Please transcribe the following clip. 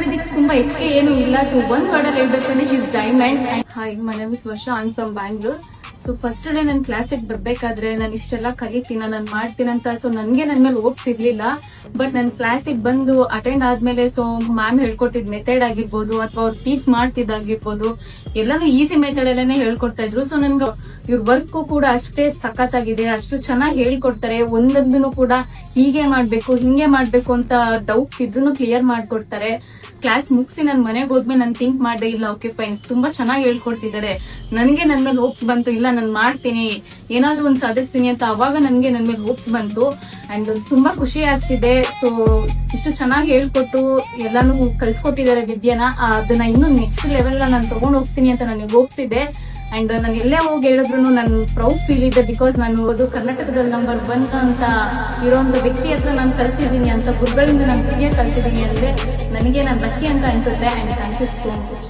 ಇದಕ್ಕೆ ತುಂಬಾ ಹೆಚ್ಚಿಗೆ ಏನು ಇಲ್ಲ. ಸೊ ಒಂದ್ ವರ್ಡ್ ಅಲ್ಲಿ ಹೇಳ್ಬೇಕಂದ್ರೆ she is diamond. Hi, my name is Varsha, I am from Bangalore. So first day ನಾನು ಕ್ಲಾಸಿಗೆ ಬರ್ಬೇಕಾದ್ರೆ ನಾನು ಇಷ್ಟೆಲ್ಲ ಕಲಿತೀನ, ನಾನು ಮಾಡ್ತೀನಂತ ಸೊ ನನ್ಗೆ ನನ್ ಮೇಲೆ ಹೋಪ್ಸ್ ಇರ್ಲಿಲ್ಲ. ಬಟ್ ನಾನು ಕ್ಲಾಸಿಗೆ ಬಂದು ಅಟೆಂಡ್ ಆದ್ಮೇಲೆ ಸೊ ಮ್ಯಾಮ್ ಹೇಳ್ಕೊಟ್ಟಿದ್ ಮೆಥಡ್ ಆಗಿರ್ಬೋದು ಅಥವಾ ಅವ್ರು ಟೀಚ್ ಮಾಡ್ತಿದ್ದಾಗಿರ್ಬೋದು ಎಲ್ಲಾನು ಈಸಿ ಮೆಥಡ್ ಅಲ್ಲೇನೆ ಹೇಳ್ಕೊಡ್ತಾ ಇದ್ರು. ಸೊ ನನ್ಗೆ ಇವ್ರ ವರ್ಕ್ ಕೂಡ ಅಷ್ಟೇ ಸಖತ್ತಾಗಿದೆ, ಅಷ್ಟು ಚೆನ್ನಾಗಿ ಹೇಳ್ಕೊಡ್ತಾರೆ. ಒಂದೊಂದನ್ನು ಕೂಡ ಹೀಗೆ ಮಾಡ್ಬೇಕು ಹಿಂಗೆ ಮಾಡ್ಬೇಕು ಅಂತ ಡೌಟ್ಸ್ ಇದ್ರೂ ಕ್ಲಿಯರ್ ಮಾಡ್ಕೊಡ್ತಾರೆ. ಕ್ಲಾಸ್ ಮುಗಿಸಿ ನನ್ ಮನೆಗೆ ಹೋದ್ಮೇಲೆ ನಾನು ಥಿಂಕ್ ಮಾಡ್ದೆ, ಇಲ್ಲ ಓಕೆ ಫೈನ್, ತುಂಬಾ ಚೆನ್ನಾಗಿ ಹೇಳ್ಕೊಡ್ತಿದ್ದಾರೆ. ನನ್ಗೆ ನನ್ ಮೇಲೆ ಹೋಪ್ಸ್ ಬಂತು, ಇಲ್ಲ ನಾನು ಮಾಡ್ತೀನಿ, ಏನಾದ್ರೂ ಒಂದ್ ಸಾಧಿಸ್ತೀನಿ ಅಂತ ಅವಾಗ ನನ್ಗೆ ನನ್ ಮೇಲೆ ಹೋಪ್ಸ್ ಬಂತು. ಅಂಡ್ ತುಂಬಾ ಖುಷಿ ಆಗ್ತಿದೆ. ಸೊ ಇಷ್ಟು ಚೆನ್ನಾಗಿ ಹೇಳ್ಕೊಟ್ಟು ಎಲ್ಲಾನು ಕಲ್ಸ್ಕೊಟ್ಟಿದ್ದಾರೆ ವಿದ್ಯೆನ. ಅದನ್ನ ಇನ್ನು ನೆಕ್ಸ್ಟ್ ಲೆವೆಲ್ ನಾನು ತಗೊಂಡ್ ಹೋಗ್ತೀನಿ ಅಂತ ನನಗೆ ಹೋಪ್ಸ್ ಇದೆ. ಅಂಡ್ ನಾನು ಎಲ್ಲೇ ಹೋಗಿ ಹೇಳಿದ್ರು ನನ್ ಪ್ರೌಡ್ ಫೀಲ್ ಇದೆ. ಬಿಕಾಸ್ ನಾನು ಅದು ಕರ್ನಾಟಕದಲ್ಲಿ ನಂಬರ್ 1 ಅಂತ ಇರೋ ಒಂದು ವ್ಯಕ್ತಿ ಹತ್ರ ನಾನು ಕಲ್ತಿದ್ದೀನಿ, ಅಂತ ಗುರುಗಳಿಂದ ನಾನು ವಿದ್ಯೆ ಕಲ್ತಿದ್ದೀನಿ ಅಂದ್ರೆ ನನಗೆ ನಾನು ಲಕ್ಕಿ ಅಂತ ಅನ್ಸುತ್ತೆ. And thank you so much.